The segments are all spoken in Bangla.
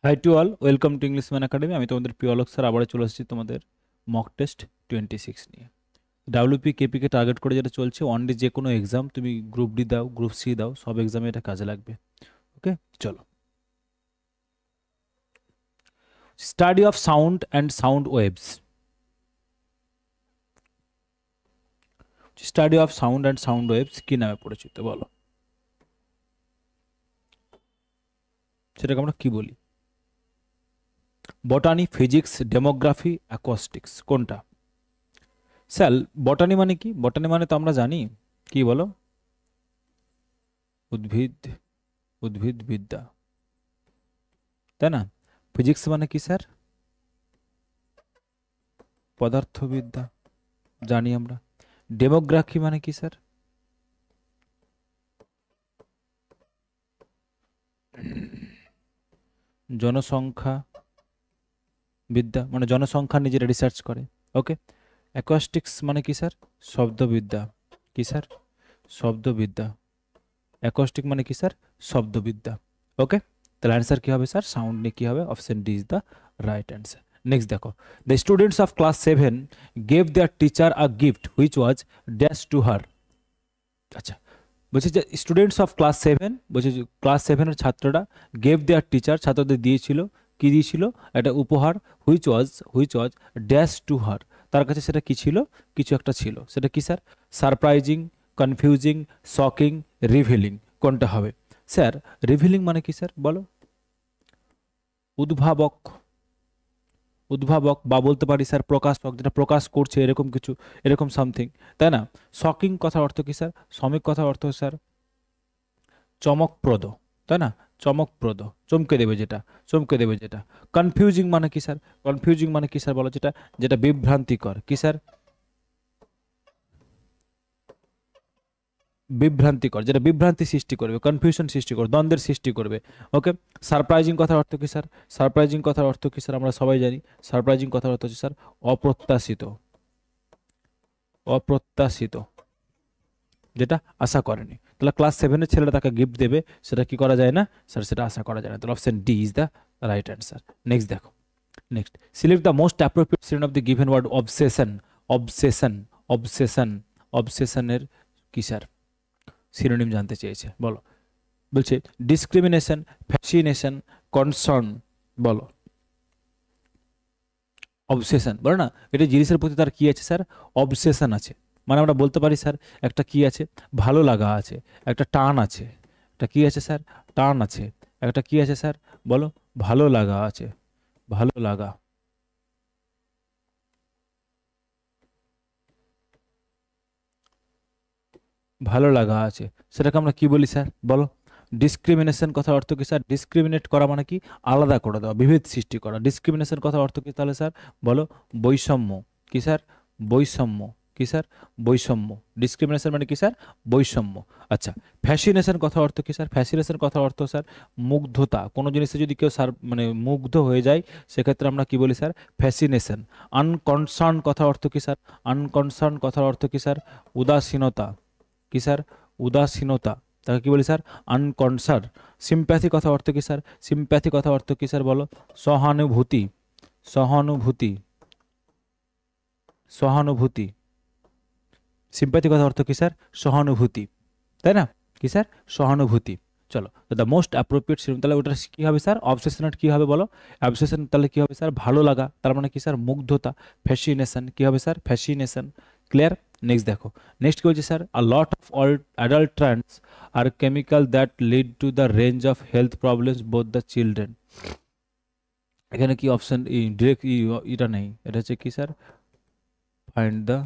High to all, welcome to English Man Academy. আমি তোমাদের প্রিয় অলোক স্যার আবার চলে এসেছি তোমাদের মক টেস্ট 26 নিয়ে। ডাব্লিউপি কেপিকে টার্গেট করে যেটা চলছে, ওয়ানডে যে কোনো এক্সাম, তুমি গ্রুপ ডি দাও, গ্রুপ সি দাও, সব এক্সামে এটা কাজে লাগবে। ওকে, চলো। Study of sound and sound waves. Study of sound and sound waves কি নামে পরিচিত বলো? সেটাকে আমরা কি বলি? বটানি, ফিজিক্স, ডেমোগ্রাফি, অ্যাকোস্টিক্স, কোনটা? স্যার, বটানি মানে কি? বটানি মানে তো আমরা জানি কি, বলো? উদ্ভিদ, উদ্ভিদ বিদ্যা, তাই না? ফিজিক্স মানে কি স্যার? পদার্থবিদ্যা, জানি আমরা। ডেমোগ্রাফি মানে কি স্যার? জনসংখ্যা বিদ্যা, মানে জনসংখ্যা নিজেরা রিসার্চ করে। ওকে। অ্যাকোস্টিক্স মানে কি স্যার? শব্দবিদ্যা। কি স্যার? শব্দবিদ্যা। অ্যাকোস্টিক মানে কি স্যার? শব্দবিদ্যা। ওকে, তাহলে অ্যান্সার কি হবে স্যার? সাউন্ড নিয়ে কি হবে? Option D is the right answer. Next দেখো, the students of class 7 gave their teacher a gift which was dash to her. আচ্ছা, বলছে যে স্টুডেন্টস অফ ক্লাস 7, বলছে ক্লাস 7-এর ছাত্ররা গেভ দেয়ার টিচার, ছাত্রদের দিয়েছিল, কি দিয়েছিল? একটা উপহার। হুইচ ওয়াজ ড্যাশ টু হার, তার কাছে সেটা কি ছিল? কিছু একটা ছিল। সেটা কি sir? Surprising, confusing, shocking, revealing, কোনটা হবে স্যার? রিভিলিং মানে কি স্যার বলো? উদ্ভাবক, উদ্ভাবক, বা বলতে পারি স্যার প্রকাশক, যেটা প্রকাশ করছে এরকম কিছু, এরকম সামথিং, তাই না? শকিং কথার অর্থ কি স্যার? শমিক কথার অর্থ স্যার চমকপ্রদ, তাই না? চমকপ্রদ, চমকে দেবে যেটা, চমকে দেবে যেটা। কনফিউজিং মানে কি স্যার? কনফিউজিং মানে কি স্যার বলো? যেটা, যেটা বিভ্রান্তিকর। কি স্যার? বিভ্রান্তিকর, যেটা বিভ্রান্তি সৃষ্টি করবে, কনফিউশন সৃষ্টি করবে, দ্বন্দ্বের সৃষ্টি করবে। ওকে। সারপ্রাইজিং কথার অর্থ কি স্যার? সারপ্রাইজিং কথার অর্থ কি স্যার? আমরা সবাই জানি সারপ্রাইজিং কথার অর্থ হচ্ছে স্যার অপ্রত্যাশিত, অপ্রত্যাশিত, যেটা আশা করেনি। তাহলে ক্লাস 7-এর ছেলেরা তাকে গিফট দেবে, সেটা কি করা যায় না স্যার? সেটা আশা করা যায় না। তাহলে option D is the right answer. Next দেখো, next, select the most appropriate synonym of the given word obsession. Obsession, obsession, অবসেশনের কি স্যার সিনোনিম জানতে চেয়েছে, বলো? বলছে ডিসক্রিমিনেশন, ফ্যাসিনেশন, কনসার্ন, বলো? অবসেশন, বলো না? এটা জিনিসের প্রতি তার কি আছে স্যার? অবসেশন আছে। মানে আমরা বলতে পারি স্যার একটা কি আছে? ভালো লাগা আছে, একটা টান আছে। একটা কি আছে স্যার? টান আছে। একটা কি আছে স্যার বলো? ভালো লাগা আছে, ভালো লাগা, ভালো লাগা আছে। সেটাকে আমরা কি বলি স্যার বলো? ডিসক্রিমিনেশন কথার অর্থ কি স্যার? ডিসক্রিমিনেট করা মানে কি? আলাদা করে দেওয়া, বিভেদ সৃষ্টি করা। ডিসক্রিমিনেশন কথার অর্থ কি তাহলে স্যার বলো? বৈষম্য। কি স্যার? বৈষম্য। কি স্যার? বৈষম্য। ডিসক্রিমিনেশন মানে কি স্যার? বৈষম্য। আচ্ছা, ফ্যাসিনেশন কথা অর্থ কি স্যার? ফ্যাসিনেশন কথা অর্থ স্যার মুগ্ধতা। কোনো জিনিসে যদি কেউ স্যার মানে মুগ্ধ হয়ে যায়, সেক্ষেত্রে আমরা কি বলি স্যার? ফ্যাসিনেশন। আনকনসার্ন কথা অর্থ কি স্যার? আনকনসার্ন কথার অর্থ কি স্যার? উদাসীনতা। কি স্যার? উদাসীনতা। তাকে কি বলি স্যার? আনকনসার্ন। সিম্প্যাথি কথা অর্থ কি স্যার? সিম্প্যাথি কথা অর্থ কি স্যার বলো? সহানুভূতি, সহানুভূতি, সহানুভূতি। সিম্প্যাথি কথা অর্থ কি স্যার? সহানুভূতি, তাই না? কি স্যার? সহানুভূতি। চলো, দ্য মোস্ট অ্যাপ্রোপ্রিয়েট সিনোনিম, তাহলে ওটা কি হবে স্যার? অবসেশনের কি হবে বলো? অবসেশন তাহলে কি হবে স্যার? ভালো লাগা, তার মানে কি স্যার? মুগ্ধতা। ফ্যাসিনেশন কি হবে স্যার? ফ্যাসিনেশন। ক্লিয়ার? নেক্সট দেখো, নেক্সট কি বলছে sir? A lot of all adult trans আর chemical that lead to the range of health problems both the children. এখানে কি অপশন ডিরেক্ট এটা নেই, এটা হচ্ছে কি স্যার? ফাইন্ড দ্য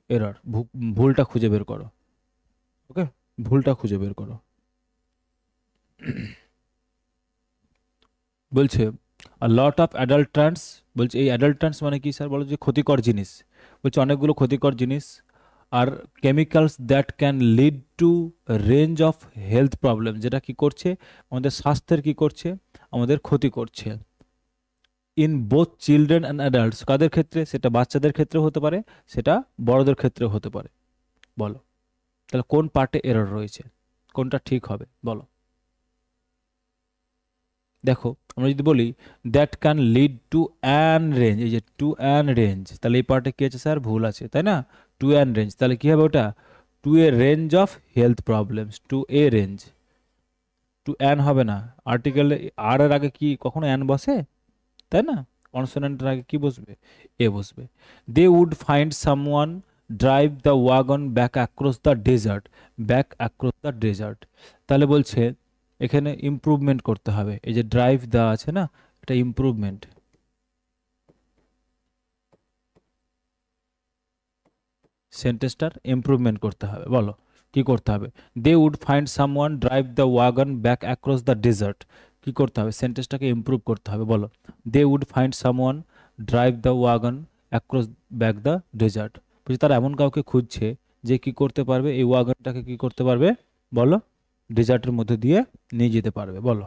এরর, ভুলটা খুঁজে বের করো। ওকে, ভুলটা খুঁজে বের করো। বলছে আ লট অফ অ্যাডাল্ট্রান্স, বলছে এই অ্যাডাল্ট্রান্স মানে কি স্যার বলো? যে ক্ষতিকর জিনিস, বলছে অনেকগুলো ক্ষতিকর জিনিস। আর chemicals that can lead to range of health problem, যেটা কি করছে? আমাদের স্বাস্থ্যের কি করছে? আমাদের ক্ষতি করছে। In both children and adults, কাদের ক্ষেত্রে? সেটা বাচ্চাদের ক্ষেত্রে হতে পারে, সেটা বড়দের ক্ষেত্রে হতে পারে। বলো, তাহলে কোন পার্টে এরর রয়েছে? কোনটা ঠিক হবে বলো? দেখো আমরা যদি বলি that can lead to an range, এই যে টু অ্যান রেঞ্জ, তাহলে এই পার্টে কি আছে স্যার, ভুল আছে তাই না, টু অ্যান রেঞ্জ, তাহলে কি হবে ওটা, to a range of health problems, to a range, to an হবে না, আর্টিকেল আর এর আগে কি কখনো অ্যান বসে, তাই না, কনসোনেন্টের আগে কি বসবে, এ বসবে। They would find someone drive the wagon back across the desert, back across the desert, তাহলে বলছে এখানে ইমপ্রুভমেন্ট করতে হবে, এই যে ড্রাইভ দেওয়া আছে না, এটা ইমপ্রুভমেন্ট, সেন্টেন্সটার ইমপ্রুভমেন্ট করতে হবে, বলো কি করতে হবে, they would find someone drive the wagon back across the desert, কি করতে হবে, সেন্টেন্সটাকে ইমপ্রুভ করতে হবে, বলো they would find someone drive the wagon across back the desert, বলছি তারা এমন কাউকে খুঁজছে যে কি করতে পারবে, এই ওয়াগনটাকে কি করতে পারবে, বলো ডেজার্টের মধ্যে দিয়ে নিয়ে যেতে পারবে, বলো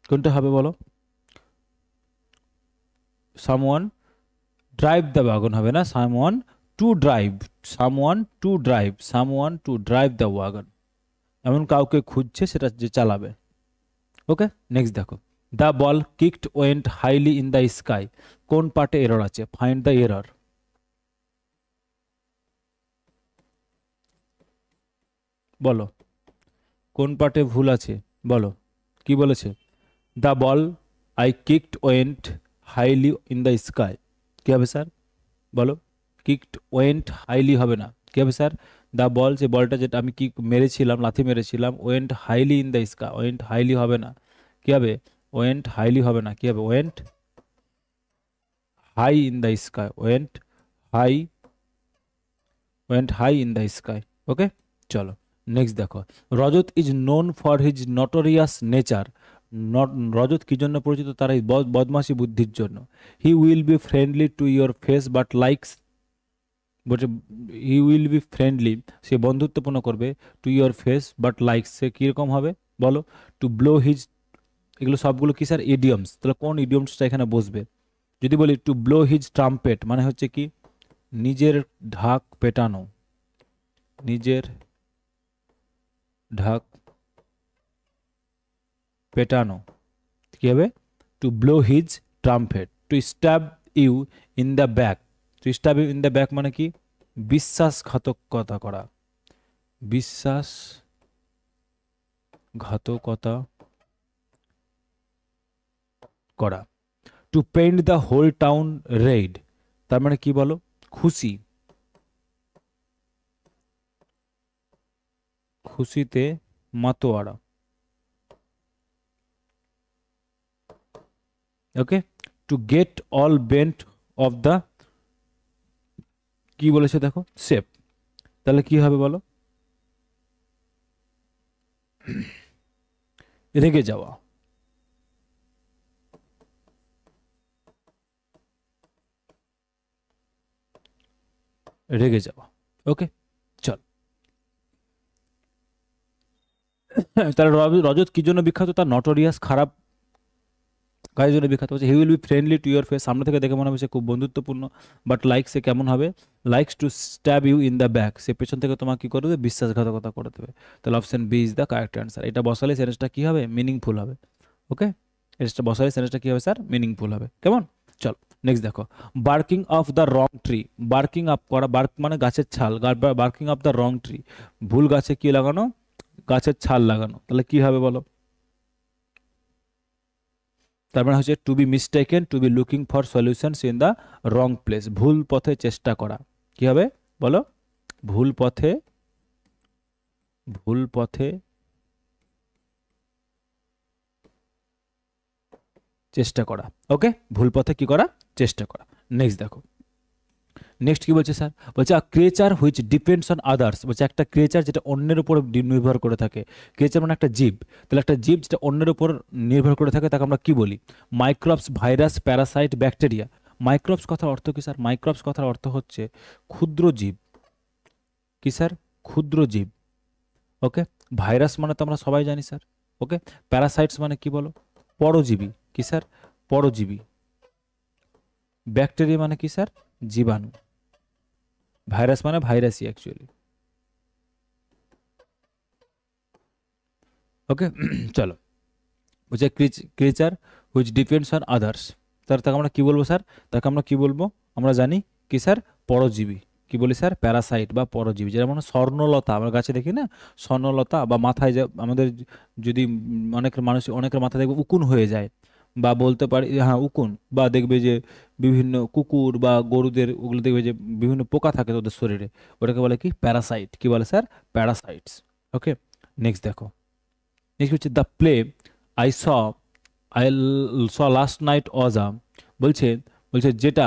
কোনটা হবে, বলো সামওয়ান ড্রাইভ দ্য ওয়াগন হবে না, someone to drive, someone to drive, someone to drive the wagon, এমন কাউকে খুঁজছে সেটা যে চালাবে। ওকে, নেক্সট দেখো, the ball kicked went highly in the sky, কোন পার্টে এরর আছে, ফাইন্ড দ্য এরর, বলো কোন পার্টে ভুল আছে, বলো কি বলেছে, the ball I kicked went highly in the sky, কি হবে স্যার, বলো কিকড ওয়েন্ট হাইলি হবে না, কি হবে স্যার, দ্য বল, যে বলটা যেটা আমি কি মেরেছিলাম, লাথি মেরেছিলাম, went highly in the sky, went highly হবে না, কি হবে, ওয়েন্ট হাইলি হবে না, কি হবে, went high in the sky, went high, went high in the sky. Okay, চলো নেক্সট দেখো, Rajat is known for his notorious nature, Rajat কি জন্য পরিচিত, তার এই বদমাশি বুদ্ধির জন্য, he will be friendly to your face but likes, বলছে হি উইল বি ফ্রেন্ডলি, সে বন্ধুত্বপূর্ণ করবে, to your face but likes, সে কীরকম হবে, বলো টু ব্লো হিজ, এগুলো সবগুলো কি স্যার ইডিয়মস, তাহলে কোন ইডিয়মসটা এখানে বসবে, যদি বলি টু ব্লো হিজ ট্রাম্পেট মানে হচ্ছে কি নিজের ঢাক পেটানো, নিজের ঢাক পেটানো, কি হবে, to blow his trumpet, to stab you in the back, to stab you in the back মানে কি বিশ্বাসঘাতকতা করা, বিশ্বাসঘাতকতা করা, to paint the whole town red, তার মানে কি বলো খুশি, খুশিতে মাতোয়ারা, okay, to get all bent of the, কি বলেছে দেখো শেপ, তাহলে কি হবে বলো, রেগে যাওয়া, রেগে যাওয়া। ওকে, চল তাহলে রজত কি জন্য বিখ্যাত, তার নটোরিয়াস খারাপ কাজের জন্য বিখ্যাত, হচ্ছে হি will be friendly to your face, সামনে থেকে দেখে মনে হবে সে খুব বন্ধুত্বপূর্ণ, বাট লাইক সে কেমন হবে, likes to stab you in the back, সে পেছন থেকে তোমাকে কি করে দেবে, বিশ্বাসঘাতকতা করে দেবে, তাহলে option B is the correct answer, এটা বসালে সেন্টেন্সটা কি হবে, মিনিংফুল হবে। ওকে, এটা বসালে সেন্টেন্সটা কি হবে স্যার, মিনিংফুল হবে, কেমন, চল নেক্সট দেখো, barking of the wrong tree, barking up করা, বার্ক মানে গাছের ছাল, barking of the wrong tree, ভুল গাছে কি লাগানো, গাছের ছাল লাগানো, তাহলে কি হবে বলো, তার মানে হচ্ছে to be mistaken, to be looking for solutions in the wrong place, ভুল পথে চেষ্টা করা, কি হবে বলো, ভুল পথে, ভুল পথে চেষ্টা করা, ওকে, ভুল পথে কি করা, চেষ্টা করা। নেক্সট দেখো, নেক্সট কি বলছে স্যার, বলছে a creature which depends on others, বলছে একটা ক্রিয়েচার যেটা অন্যের উপর নির্ভর করে থাকে, ক্রিয়েচার মানে একটা জীব, তাহলে একটা জীব যেটা অন্যের উপর নির্ভর করে থাকে তাকে আমরা কি বলি, microbes, virus, Parasite, bacteria. Microbes কথার অর্থ কি স্যার, মাইক্রোবস কথার অর্থ হচ্ছে ক্ষুদ্র জীব, কি স্যার, ক্ষুদ্র জীব। ওকে, ভাইরাস মানে তো আমরা সবাই জানি স্যার। ওকে, প্যারাসাইটস মানে কি বলো, পরজীবী, কি স্যার, পরজীবী। ব্যাকটেরিয়া মানে কি স্যার, জীবাণু। ভাইরাস মানে ভাইরাসই অ্যাকচুয়ালি। ওকে চলো, বলছে creature which depends on others, তাকে আমরা কি বলবো স্যার? তাকে আমরা কি বলবো? আমরা জানি কি স্যার? পরজীবী। কি বলি স্যার? প্যারাসাইট বা পরজীবী। যেমন স্বর্ণলতা আমরা গাছে দেখি না, স্বর্ণলতা, বা মাথায় যে আমাদের যদি অনেকের মাথায় দেখবে উকুন হয়ে যায়, বা বলতে পারি হ্যাঁ উকুন, বা দেখবে যে বিভিন্ন কুকুর বা গরুদের ওগুলো দেখবে যে বিভিন্ন পোকা থাকে ওদের শরীরে, ওটাকে বলে কি? প্যারাসাইট। কি বলে স্যার? প্যারাসাইটস। ওকে, নেক্সট দেখো, নেক্সট হচ্ছে the play I saw I saw last night was a, বলছে বলছে যেটা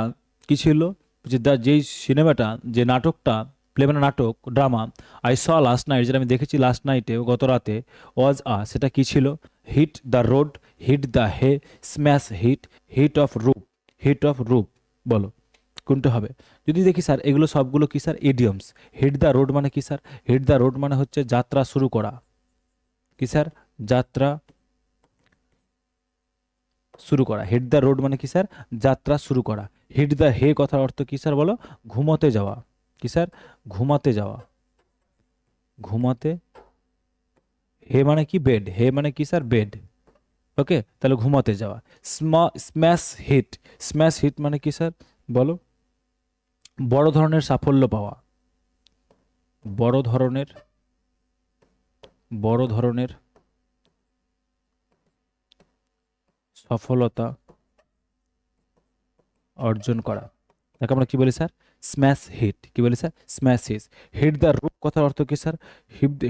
কি ছিল, যে যেই সিনেমাটা, যে নাটকটা, প্লে মানে নাটক, drama, I saw last night, যেটা আমি দেখেছি লাস্ট নাইটে, গত রাতে, ওয়াজ আ, সেটা কি ছিল? Hit the road, hit the hay, smash hit, hit of roof, hit of roof, বলো কোনটা হবে? যদি দেখি স্যার এগুলো সবগুলো কি sir? Idioms. Hit the road মানে কি স্যার? হিট দ্য রোড মানে হচ্ছে যাত্রা শুরু করা। কি স্যার? যাত্রা শুরু করা। হিট দ্য রোড মানে কি স্যার? যাত্রা শুরু করা। হিট দ্য হে কথার অর্থ কি স্যার? বলো, ঘুমাতে যাওয়া। কি স্যার? ঘুমাতে যাওয়া। ঘুমাতে, হে মানে কি? বেড। হে মানে কি স্যার? বেড। ওকে, তাহলে ঘুমাতে যাওয়া। স্ম্যাশ হিট, স্ম্যাশ হিট মানে কি স্যার? বলো, বড় ধরনের সাফল্য পাওয়া। বড় ধরনের, বড় ধরনের সফলতা অর্জন করা, তাকে আমরা কি বলি স্যার? Smash hit. কি বলি sir? Smash hit. Hit the roof কথার অর্থ কি স্যার?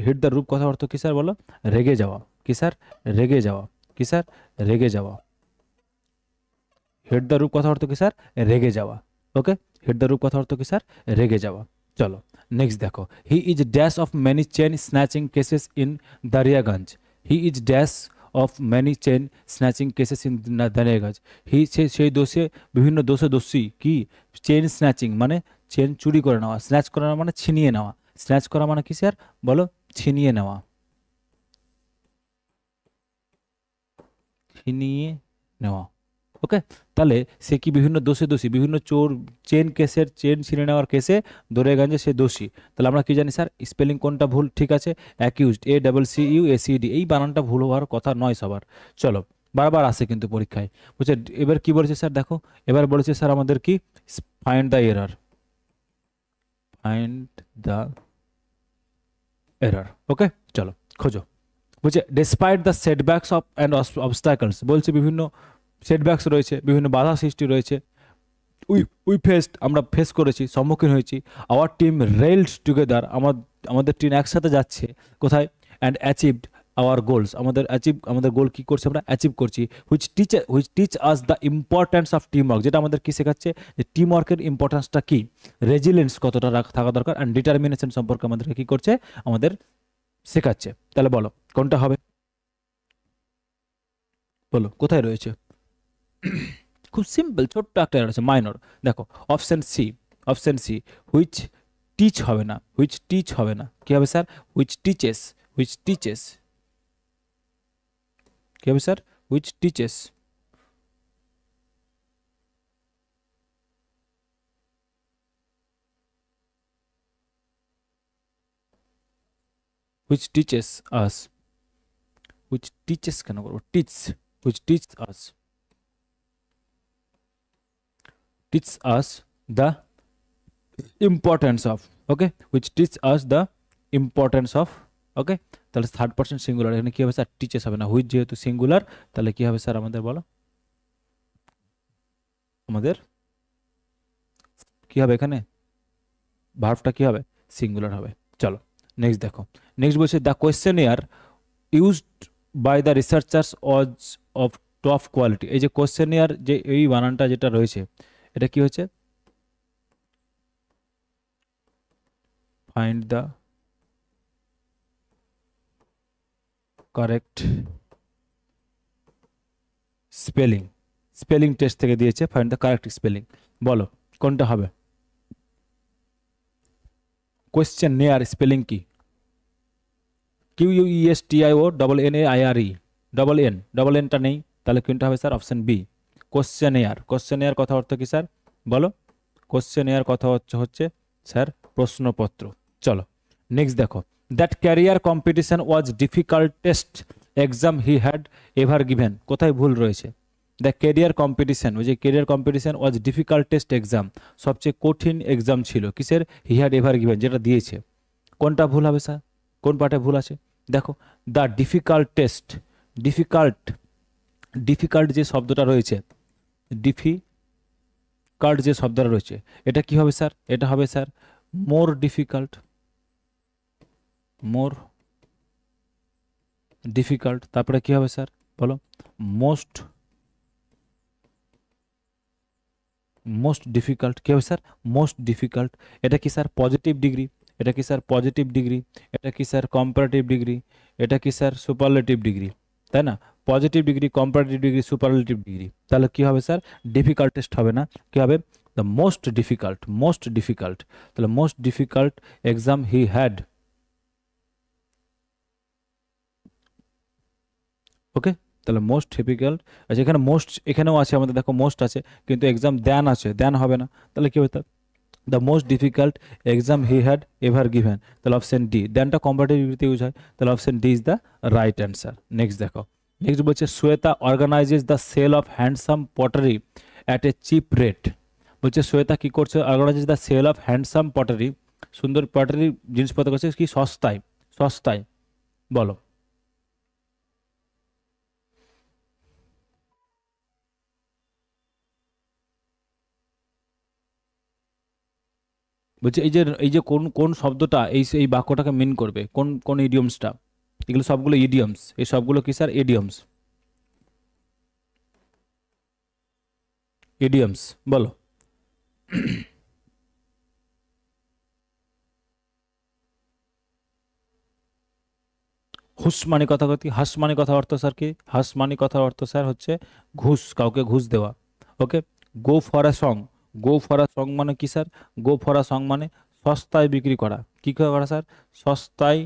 হিট দ্য রূপ কথার অর্থ কি স্যার? বলো, রেগে যাওয়া। কি স্যার? রেগে যাওয়া। কি স্যার? রেগে যাওয়া। হিট দ্য রূপ কথা অর্থ কি স্যার? রেগে যাওয়া। ওকে, হিট দ্য রূপ কথা অর্থ কি স্যার? রেগে যাওয়া। চলো নেক্সট দেখো, he is dash of many chain snatching cases in Daryaganj. He is dash of many chain snatching cases in Daryaganj. সেই দোষে, বিভিন্ন দোষে দোষী। কি? চেন স্ন্যাচিং মানে চেন চুরি করে নেওয়া, স্ন্যাচ করা মানে ছিনিয়ে নেওয়া। স্ন্যাচ করা মানে কি স্যার? বলো, ছিনিয়ে নেওয়া। ছিনিয়ে নেওয়া। ওকে, তাহলে সে কি বিভিন্ন দোষে দোষী, বিভিন্ন চোর, চেন কেসের, চেন ছিনে নেওয়ার কেসে দরিয়াগঞ্জে সে দোষী। তাহলে আমরা কি জানি স্যার? স্পেলিং কোনটা ভুল ঠিক আছে? অ্যাকিউজড, ACCUSED, এই বানানটা ভুল হওয়ার কথা নয় সবার। চলো, বারবার আসে কিন্তু পরীক্ষায়। বুঝছে? এবার কি বলেছে স্যার? দেখো, এবার বলেছে স্যার আমাদের কি? Find the error, find the error. Okay, চলো খোঁজো। বলছে despite the setbacks of and obstacles, বলছে বিভিন্ন সেটব্যাকস রয়েছে, বিভিন্ন বাধা সৃষ্টি রয়েছে, উই উই ফেসড, আমরা ফেস করেছি, সম্মুখীন হয়েছি। আওয়ার টিম রেলড টুগেদার, আমাদের টিম একসাথে যাচ্ছে কোথায়? অ্যান্ড অ্যাচিভড আওয়ার গোলস, আমাদের গোল কি করছে? আমরা অ্যাচিভ করছি। Which teach us the importance of team work, যেটা আমাদের কি শেখাচ্ছে? যে টিম ওয়ার্কের ইম্পর্টেন্সটা কি, রেজিলিয়েন্স কতটা থাকা দরকার, অ্যান্ড ডিটারমিনেশন সম্পর্কে আমাদেরকে কি করছে? আমাদের শেখাচ্ছে। তাহলে বলো কোনটা হবে? বলো কোথায় রয়েছে? খুব সিম্পল, ছোট্ট একটা error আছে, মাইনর। দেখো, option C, option C, which teach হবে না, হুইচ টিচ হবে না। কি হবে sir? Which teaches, which teaches. কি হবে sir? Which teaches. Which teaches us, which teaches কেন করবো? Teach, which teach us, teach us the importance of. Okay, which teach us the importance of. Okay, তাহলে থার্ড পার্সন সিঙ্গুলার, এখানে কি হবে স্যার? টিচেস হবে না, হুইচ যেহেতু সিঙ্গুলার, তাহলে কি হবে স্যার আমাদের? বলো আমাদের কি হবে এখানে? ভার্বটা কি হবে? সিঙ্গুলার হবে। চলো নেক্সট দেখো, নেক্সট বলছে the questionnaire used by the researchers was of top quality. এই যে কোয়েশ্চেনিয়ার, যে এই বানানটা যেটা রয়েছে, এটা কি হচ্ছে? Find the correct spelling, spelling test থেকে দিয়েছে, ফাইন্ড দ্য কারেক্ট স্পেলিং। বলো কোনটা হবে? কোয়েশ্চেন নেয়ার স্পেলিং কি? QUESTIO NNAIRE, ডবল এনটা নেই, তাহলে কোনটা হবে sir? Option B, questionnaire. Questionnaire কথা অর্থ কি স্যার? বলো, কোশ্চেনেয়ার কথা হচ্ছে স্যার প্রশ্নপত্র। চলো নেক্সট দেখো, that career competition was difficultest exam he had ever given, কোথায় ভুল রয়েছে? দ্য ক্যারিয়ার কম্পিটিশন, ওই যে career competition was difficultest exam, সবচেয়ে কঠিন এক্সাম ছিল কিসের? হি হ্যাড এভার গিভেন, যেটা দিয়েছে। কোনটা ভুল হবে স্যার? কোন পার্টে ভুল আছে? দেখো, দ্য ডিফিকাল্টেস্ট, ডিফিকাল্ট, ডিফিকাল্ট যে শব্দটা রয়েছে, ডিফিকাল্ট যে শব্দটা রয়েছে, এটা কি হবে স্যার? এটা হবে sir more difficult, more difficult. তারপরে কি হবে স্যার বলো? Most, most difficult. কি হবে স্যার? Most difficult. এটা কি স্যার পজিটিভ ডিগ্রি? এটা কি স্যার পজিটিভ ডিগ্রি? এটা কি স্যার কম্পারেটিভ ডিগ্রি? এটা কি স্যার সুপারলেটিভ ডিগ্রি? তাই না? Positive degree, comparative degree, superlative degree. তাহলে কি হবে স্যার? ডিফিকাল্টেস্ট হবে না, কি হবে? The most difficult, most difficult. তাহলে most difficult exam he had. Okay, তাহলে মোস্ট ডিফিকাল্ট। আচ্ছা, এখানে মোস্ট এখানেও আছে আমাদের, দেখো মোস্ট আছে, কিন্তু এক্সাম দেন আছে, দেন হবে না। তাহলে কি হতো? The most difficult exam he had ever given. তাহলে অপশন ডি, দেনটা কম্পারেটিভ ডিগ্রিতে ইউজ হয়, তাহলে option D is the right answer. Next দেখো, নেক্সট বলছে Shweta organises the sale of handsome pottery at a cheap rate. বলছে শ্বেতা কি করছে? Organises the sale of handsome pottery, সুন্দর পটারি জিনিসপত্র করছে কি সস্তায়, সস্তায় বলো। বলছে এই যে কোন কোন শব্দটা এই বাক্যটাকে মিন করবে, কোন কোন ইডিয়মসটা? এগুলো সবগুলো ইডিয়মস, এই সবগুলো কি স্যার? ইডিয়মস, ইডিয়মস বলো। হুস মানে কথা কথি, হাস মানে কথা অর্থ স্যার কি? হাস মানে কথা অর্থ স্যার হচ্ছে ঘুষ, কাউকে ঘুষ দেওয়া। Okay, go for a song, go for a song মানে কি sir? Go for a song মানে সস্তায় বিক্রি করা। কি করা স্যার? সস্তায়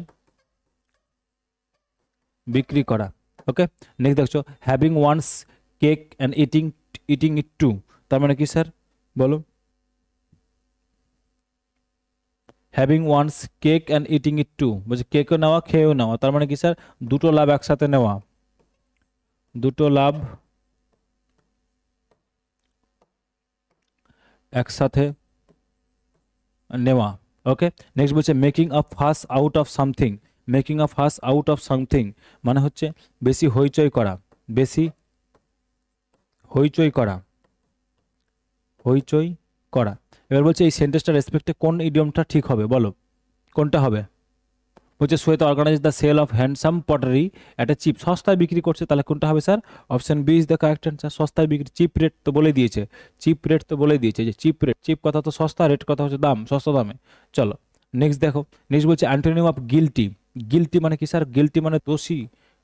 বিক্রি করা। ওকে, নেক্সট দেখছো having one's cake and eating, eating it too, তার মানে কি স্যার বলো? Having one's cake and eating it too, বলছে কেকও নেওয়া খেয়েও নেওয়া, তার মানে কি স্যার? দুটো লাভ একসাথে নেওয়া, দুটো লাভ একসাথে নেওয়া। ওকে, নেক্সট বলছে making a fuss out of something, making a fuss out of something মানে হচ্ছে বেশি হইচই করা, বেশি হইচই করা, হইচই করা। এবার বলছে এই সেন্টেন্সটার রেসপেক্টে কোন ইডিয়মটা ঠিক হবে বলো, কোনটা হবে? বলছে Shweta organise the sale of handsome pottery at a cheap, সস্তায় বিক্রি করছে, তাহলে কোনটা হবে sir? Option B is the correct answer, সস্তায় বিক্রি। চিপ রেট তো বলে দিয়েছে, চিপ রেট তো বলে দিয়েছে, যে চিপ রেট, চিপ কথা তো সস্তা, রেট কথা হচ্ছে দাম, সস্তা দামে। চলো নেক্সট দেখো, নেক্সট বলছে অ্যান্টোনিম অফ গিলটি। গিলটি মানে কি স্যার? গিলটি মানে দোষী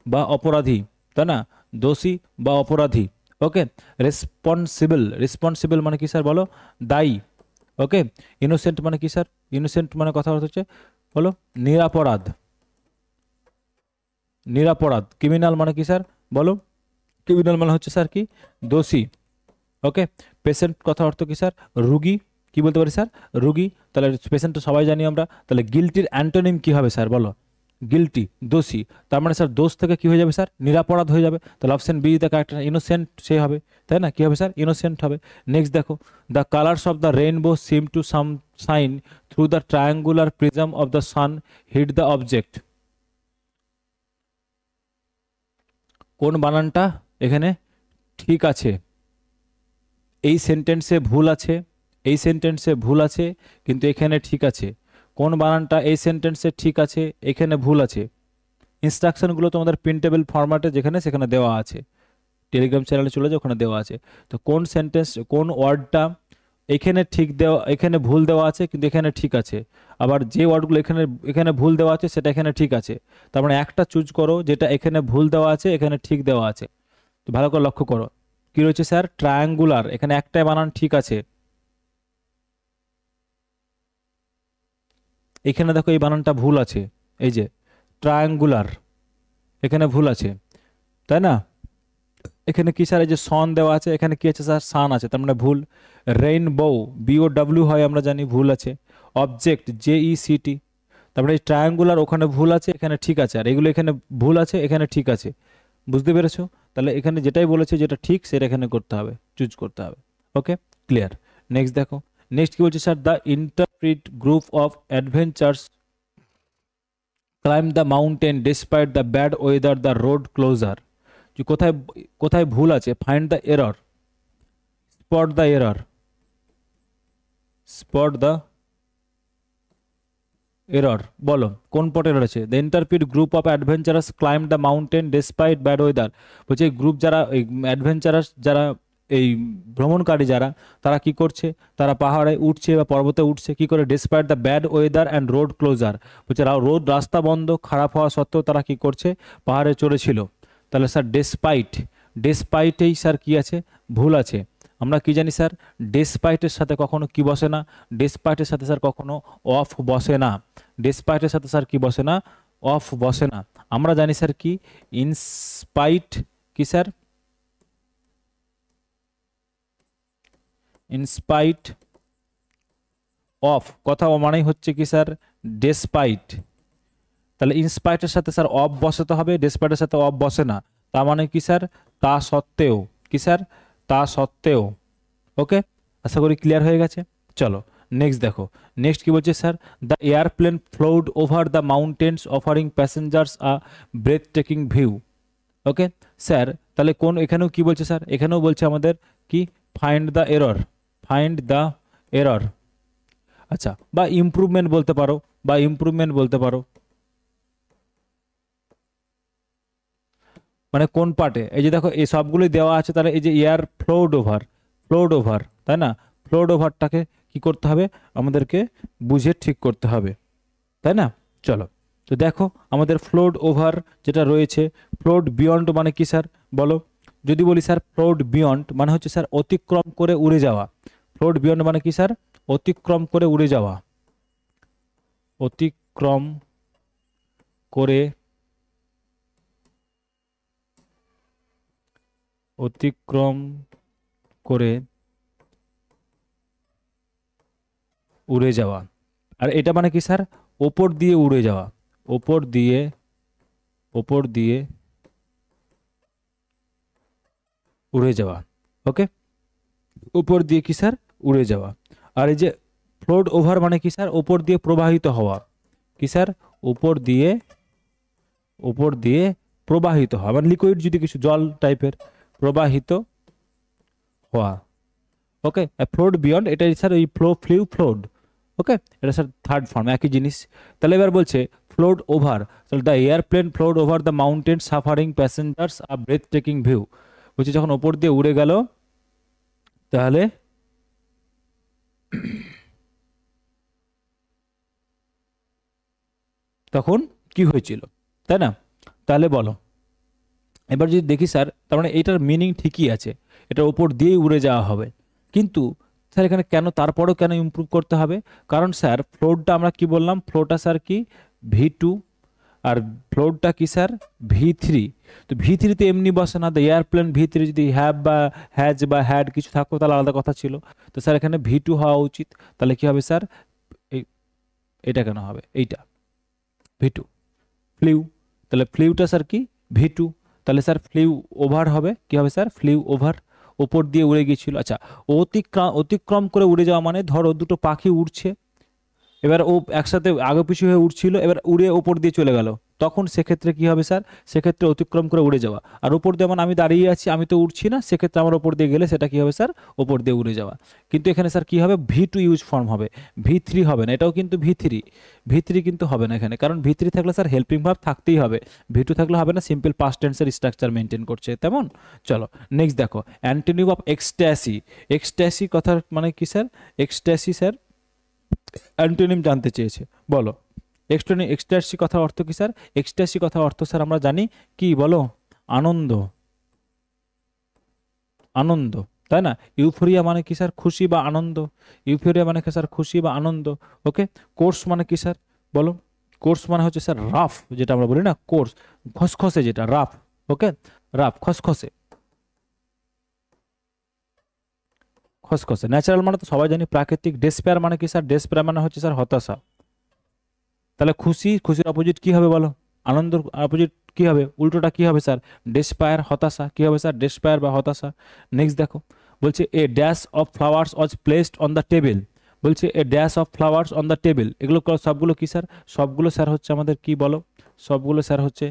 বা অপরাধী, তাই না? দোষী বা অপরাধী। ওকে, রেসপন্সিবল, রেসপন্সিবল মানে কি স্যার বলো? দায়ী। ওকে, ইনোসেন্ট মানে কি স্যার? ইনোসেন্ট মানে কথা হচ্ছে বলো নিরাপরাধ, নিরাপরাধ। ক্রিমিনাল মানে কি স্যার বলো? ক্রিমিনাল মানে হচ্ছে স্যার কি? দোষী। ওকে, পেশেন্ট কথা অর্থ কি স্যার? রুগী। কি বলতে পারি স্যার? রুগী। তাহলে পেশেন্ট তো সবাই জানি আমরা, তাহলে গিলটির অ্যান্টোনিম কি হবে স্যার বলো? গিলটি, দোষী। তার মানে স্যার দোষ থেকে কি হয়ে যাবে স্যার? নিরাপরাধ হয়ে যাবে। তাহলে option B the correct, innocent সে হবে, তাই না? কি হবে স্যার? ইনোসেন্ট হবে। নেক্সট দেখো, the colours of the rainbow seem to some shine through the triangular prism of the sun hit the object. কোন বানানটা এখানে ঠিক আছে? এই সেন্টেন্সে ভুল আছে, এই সেন্টেন্সে ভুল আছে, কিন্তু এখানে ঠিক আছে। কোন বানানটা এই সেন্টেন্সে ঠিক আছে, এখানে ভুল আছে? ইনস্ট্রাকশনগুলো তোমাদের প্রিন্টেবল ফরম্যাটে যেখানে সেখানে দেওয়া আছে, টেলিগ্রাম চ্যানেলে চলে যাও, ওখানে দেওয়া আছে। তো কোন সেন্টেন্স, কোন ওয়ার্ডটা এখানে ঠিক দেওয়া, এখানে ভুল দেওয়া আছে কিন্তু এখানে ঠিক আছে, আবার যে ওয়ার্ডগুলো এখানে এখানে ভুল দেওয়া আছে সেটা এখানে ঠিক আছে। তার মানে একটা চুজ করো যেটা এখানে ভুল দেওয়া আছে, এখানে ঠিক দেওয়া আছে। তো ভালো করে লক্ষ্য করো, কি রয়েছে স্যার? ট্রায়াঙ্গুলার, এখানে একটাই বানান ঠিক আছে। এখানে দেখো এই বানানটা ভুল আছে, এই যে ট্রায়াঙ্গুলার, এখানে ভুল আছে, তাই না? এখানে কি স্যার? এই যে সন দেওয়া আছে, এখানে কি আছে স্যার? সান আছে, তার মানে ভুল। রেইনবো, BOW হয় আমরা জানি, ভুল আছে। অবজেক্ট, JECT, তারপরে এই ট্রায়াঙ্গুলার ওখানে ভুল আছে, এখানে ঠিক আছে, আর এগুলো এখানে ভুল আছে, এখানে ঠিক আছে। বুঝতে পেরেছো? তাহলে এখানে যেটাই বলেছে যেটা ঠিক সেটা এখানে করতে হবে, চুজ করতে হবে। Okay, clear. নেক্সট দেখো, নেক্সট কি বলছে sir, the interpret group of adventures climb the mountain despite the bad weather the road closure. কোথায় কোথায় ভুল আছে, find the error, spot the error, spot the error, বলো কোন পট এরর আছে? The interpret group of adventurous climb the mountain despite bad weather. বলছে এই গ্রুপ যারা, এই অ্যাডভেঞ্চারাস যারা, এই ভ্রমণকারী যারা, তারা কি করছে, তারা পাহাড়ে উঠছে বা পর্বতে উঠছে কি করে, despite the bad weather and road closure. বলছে রোড রাস্তা বন্ধ খারাপ হওয়া সত্ত্বেও তারা কি করছে, পাহাড়ে চড়েছিল। তাহলে স্যার ডেসপাইট, ডেসপাইটেই স্যার কি আছে, ভুল আছে। আমরা কি জানি স্যার, ডেসপাইটের সাথে কখনো কি বসে না, ডেসপাইটের সাথে স্যার কখনো অফ বসে না। ডেসপাইটের সাথে স্যার কি বসে না, অফ বসে না। আমরা জানি স্যার কি, ইনস্পাইট, কি স্যার, ইনস্পাইট অফ, কথা মানেই হচ্ছে কি স্যার, ডেসপাইট। তাহলে ইনস্পাইটের সাথে স্যার অফ বসাতে হবে, ডেসপাইটের সাথে অফ বসে না। তার মানে কি স্যার, তা সত্ত্বেও, কি স্যার, তা সত্ত্বেও। ওকে, আশা করি ক্লিয়ার হয়ে গেছে। চলো নেক্সট দেখো, নেক্সট কি বলছে sir, the airplane flowed over the mountains offering passengers a breath taking view. Okay sir, তাহলে কোন, এখানেও কি বলছে স্যার, এখানেও বলছে আমাদের কি, find the error, find the error. আচ্ছা, বা ইমপ্রুভমেন্ট বলতে পারো, বা ইমপ্রুভমেন্ট বলতে পারো। মানে কোন পার্টে, এই যে দেখো এই সবগুলোই দেওয়া আছে, তাহলে এই যে air flood over, flood over, তাই না, ফ্লোড ওভারটাকে কি করতে হবে, আমাদেরকে বুঝে ঠিক করতে হবে, তাই না। চলো, তো দেখো আমাদের ফ্লোড ওভার যেটা রয়েছে, ফ্লোড বিয়ন্ড মানে কি স্যার, বলো। যদি বলি স্যার ফ্লোড বিয়ন্ড মানে হচ্ছে স্যার অতিক্রম করে উড়ে যাওয়া। ফ্লোড বিয়ন্ড মানে কি স্যার, অতিক্রম করে উড়ে যাওয়া, অতিক্রম করে, অতিক্রম করে উড়ে যাওয়া। আর এটা মানে কি স্যার, ওপর দিয়ে উড়ে যাওয়া, ওপর দিয়ে, ওপর দিয়ে উড়ে যাওয়া। ওকে, উপর দিয়ে কি স্যার, উড়ে যাওয়া। আর এই যে ফ্লোড ওভার মানে কি স্যার, ওপর দিয়ে প্রবাহিত হওয়া, কি স্যার, উপর দিয়ে, উপর দিয়ে প্রবাহিত হওয়া, মানে লিকুইড যদি কিছু জল টাইপের, প্রবাহিত হওয়া। ওকে, ফ্লোড বিয়ন্ড এটা স্যার ওই ফ্লোড। ওকে, এটা স্যার থার্ড ফর্ম, একই জিনিস। তাহলে এবার বলছে ফ্লোড ওভার, তাহলে the airplane flowed over the mountain suffering passengers a breath taking view. বলছে যখন ওপর দিয়ে উড়ে গেল, তাহলে তখন কি হয়েছিল, তাই না। তাহলে বলো, এবার যদি দেখি স্যার, তার মানে এইটার মিনিং ঠিকই আছে, এটার ওপর দিয়েই উড়ে যাওয়া হবে। কিন্তু স্যার এখানে কেন, তারপরেও কেন ইমপ্রুভ করতে হবে? কারণ স্যার ফ্লোরটা আমরা কি বললাম, ফ্লোটা স্যার কি V2, আর ফ্লোরটা কি স্যার V3। তো V3তে এমনি বসে না, দ্য এয়ারপ্লেন V3 যদি হ্যাভ বা হ্যাজ বা হ্যাড কিছু থাকতো তাহলে আলাদা কথা ছিল। তো স্যার এখানে V2 হওয়া উচিত। তাহলে কি হবে স্যার, এই, এটা কেন হবে, এইটা V2, ফ্লিউ। তাহলে ফ্লিউটা স্যার কি V2। তাহলে স্যার ফ্লিউ ওভার হবে, কি হবে স্যার, ফ্লিউ ওভার, ওপর দিয়ে উড়ে গিয়েছিল। আচ্ছা, অতিক্রম করে উড়ে যাওয়া মানে ধরো দুটো পাখি উড়ছে, এবার ও একসাথে আগে পিছু হয়ে উড়ছিল, এবার উড়ে ওপর দিয়ে চলে গেল, তখন সেক্ষেত্রে কি হবে স্যার, সেক্ষেত্রে অতিক্রম করে উড়ে যাওয়া। আর উপর দিয়ে যেমন আমি দাঁড়িয়ে আছি, আমি তো উড়ছি না, সেক্ষেত্রে আমার ওপর দিয়ে গেলে সেটা কি হবে স্যার, ওপর দিয়ে উড়ে যাওয়া। কিন্তু এখানে স্যার কি হবে, V2 ইউজ ফর্ম হবে, V3 হবে না। এটাও কিন্তু V3 কিন্তু হবে না এখানে, কারণ V3 থাকলে স্যার হেল্পিং ভার্ব থাকতেই হবে, V2 থাকলে হবে না, সিম্পল পাস্ট টেন্সের স্ট্রাকচার মেনটেন করছে তেমন। চলো নেক্সট দেখো, অ্যান্টোনিম অফ এক্সট্যাসি। এক্সট্যাসি কথার মানে কি স্যার, এক্সট্যাসি স্যার অ্যান্টোনিম জানতে চেয়েছে, বলো। এক্সট্যাসি কথার অর্থ কি স্যার, এক্সট্যাসি কথার অর্থ স্যার আমরা জানি কি, বলো, আনন্দ, আনন্দ, তাই না। ইউফোরিয়া মানে কি স্যার, খুশি বা আনন্দ, ইউফোরিয়া মানে কি স্যার, খুশি বা আনন্দ। ওকে, কোর্স মানে কি স্যার, বলো। কোর্স মানে হচ্ছে স্যার রাফ, যেটা আমরা বলি না কোর্স, খসখসে যেটা রাফ। ওকে, রাফ, খসখসে, খসখসে। ন্যাচারাল মানে তো সবাই জানি প্রাকৃতিক। ডেসপেয়ার মানে কি স্যার, ডেসপেয়ার মানে হচ্ছে স্যার হতাশা, তাহলে খুশি, খুশির অপোজিট কি হবে বলো? আনন্দর অপোজিট কি হবে, উল্টোটা কি হবে স্যার? ডেসপায়ার, হতাশা। কি হবে স্যার? ডেসপায়ার বা হতাশা। নেক্সট দেখো বলছে a dash of flowers was placed on the table. বলছে a dash of flowers on the table, এগুলো সবগুলো কি স্যার? সবগুলো স্যার হচ্ছে আমাদের কি বলো? সবগুলো স্যার হচ্ছে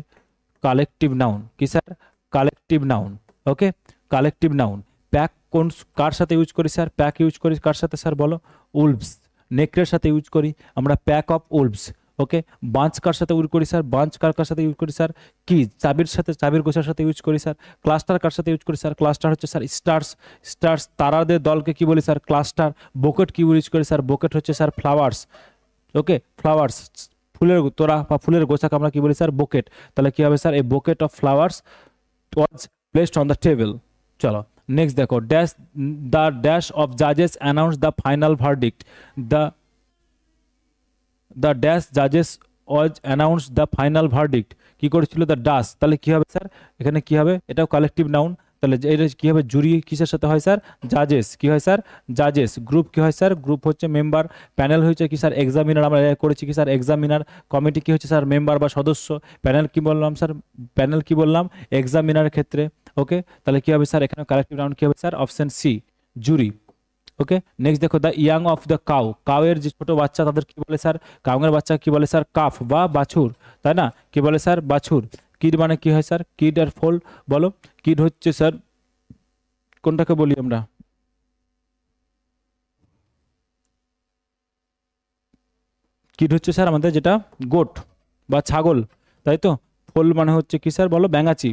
কালেকটিভ নাউন। কি sir? Collective noun. Okay, collective noun. Pack কোন কার সাথে ইউজ করি স্যার? প্যাক ইউজ করি কার সাথে স্যার বলো? উলভস। নেকড়ের সাথে ইউজ করি আমরা pack of wolves. Okay, bunch কার সাথে ইউজ করি স্যার? বাঞ্চ কার সাথে ইউজ করি স্যার? কি চাবির সাথে, চাবির গোছার সাথে ইউজ করি স্যার? ক্লাস্টার কার সাথে ইউজ করি স্যার? ক্লাস্টার হচ্ছে স্যার স্টার্স। স্টার্স তারাদের দলকে কি বলি স্যার? ক্লাস্টার। বোকেট কি ইউজ করি স্যার? বোকেট হচ্ছে স্যার ফ্লাওয়ার্স। ওকে, ফ্লাওয়ার্স ফুলের তোড়া বা ফুলের গোছাকে আমরা কি বলি স্যার? বোকেট। তাহলে কি হবে sir? A bouquet of flowers was placed on the table. চলো নেক্সট দেখো, ড্যাশ দ্য ড্যাশ অফ জাজেস announce the final verdict. The dash জাজেস was announce the final verdict. কি করেছিল? The dash. তাহলে কি হবে স্যার? এখানে কি হবে? এটাও কালেকটিভ নাউন। তাহলে এটা কি হবে? জুরি কিসের সাথে হয় স্যার? জাজেস। কি হয় স্যার? জাজেস। গ্রুপ কি হয় স্যার? গ্রুপ হচ্ছে মেম্বার। প্যানেল হচ্ছে কি স্যার? এক্সামিনার। আমরা করেছি কি স্যার? এক্সামিনার। কমিটি কি হচ্ছে স্যার? মেম্বার বা সদস্য। প্যানেল কি বললাম স্যার? প্যানেল কি বললাম? এক্সামিনার ক্ষেত্রে। ওকে, তাহলে কি হবে স্যার? এখানে কালেকটিভ নাউন কি হবে sir? Option C, jury. Okay, next দেখো, the young of the cow. কাউয়ের যে ছোট বাচ্চা তাদের কি বলে স্যার? কাউয়ের বাচ্চা কি বলে স্যার? কাফ বা বাছুর, তাই না? কি বলে স্যার? বাছুর। কিড মানে কি হয় স্যার? কিড আর ফোল বলো। কিড হচ্ছে স্যার কোনটাকে বলি আমরা? কিড হচ্ছে স্যার আমাদের যেটা গোট বা ছাগল, তাই তো। ফোল মানে হচ্ছে কি স্যার বলো? ব্যাঙাচি।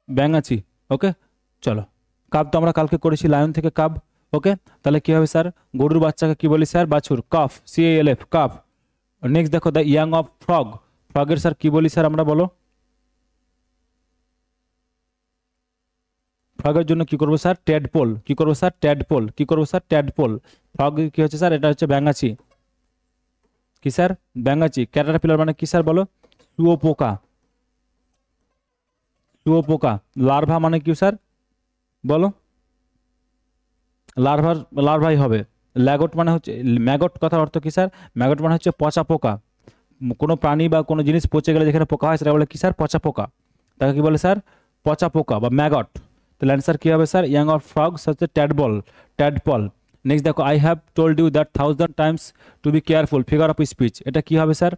ব্যাঙাচি। ওকে, চলো। কাব তো আমরা কালকে করেছি, লায়ন থেকে কাব। ওকে, তাহলে কি হবে স্যার? গরুর বাচ্চাকে কি বলি স্যার? বাছুর। Calf, CALF, calf. নেক্সট দেখো, দ্য ইয়াং অফ ফ্রগ। ফ্রগের স্যার কি বলি স্যার আমরা বলো? ফ্রগের জন্য কি করবো স্যার? ট্যাডপোল। কি করবো স্যার? ট্যাডপোল। কি করবো স্যার? ট্যাডপোল। ফ্রগ কি হচ্ছে স্যার? এটা হচ্ছে ব্যাঙাচি। কি স্যার? ব্যাঙাচি। ক্যাটারপিলার মানে কি স্যার বলো? শুয়োপোকা। শুয়োপোকা। লার্ভা মানে কি স্যার বলো? লার্ভার, লার্ভাই হবে। ল্যাগট মানে হচ্ছে, ম্যাগট কথার অর্থ কি স্যার? ম্যাগট মানে হচ্ছে পচা পোকা। কোনো প্রাণী বা কোনো জিনিস পচে গেলে যেখানে পোকা হয় সেটা বলে কি স্যার? পচা পোকা। তাকে কি বলে স্যার? পচা পোকা বা ম্যাগট। তাহলে অ্যান্সার কি হবে স্যার? ইয়াং অফ ফ্রগস হচ্ছে ট্যাডবল, ট্যাডপল। নেক্সট দেখো, I have told you that 1000 times to be careful, figure of speech. এটা কি হবে স্যার?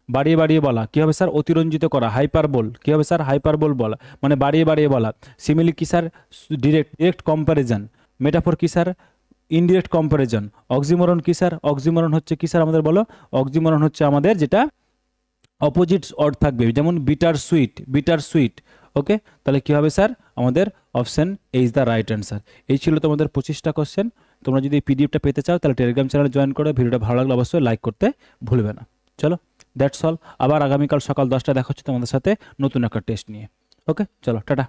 বাড়িয়ে বাড়িয়ে বলা। কি হবে স্যার? অতিরঞ্জিত করা, হাইপারবোল। কি হবে স্যার? হাইপারবোল বলা, মানে বাড়িয়ে বাড়িয়ে বলা। সিমিলি কি sir? Direct, direct comparison. Metaphor কি স্যার? Indirect comparison. অক্সিমোরন কি স্যার? অক্সিমোরন হচ্ছে কি স্যার আমাদের বলো? অক্সিমোরন হচ্ছে আমাদের যেটা অপোজিট অর্ড থাকবে, যেমন বিটার সুইট, বিটার সুইট। ওকে, তাহলে কি হবে স্যার? আমাদের option A is the right answer. এই ছিল তোমাদের 25টা কোশ্চেন। তোমরা যদি এই পিডিএফটা পেতে চাও তাহলে টেলিগ্রাম চ্যানেলে জয়েন করো। ভিডিওটা ভালো লাগলে অবশ্যই লাইক করতে ভুলবে না। চলো, দ্যাটস অল। আবার আগামীকাল সকাল 10টায় দেখা হচ্ছে তোমাদের সাথে নতুন একটা টেস্ট নিয়ে। ওকে, চলো, টাটা।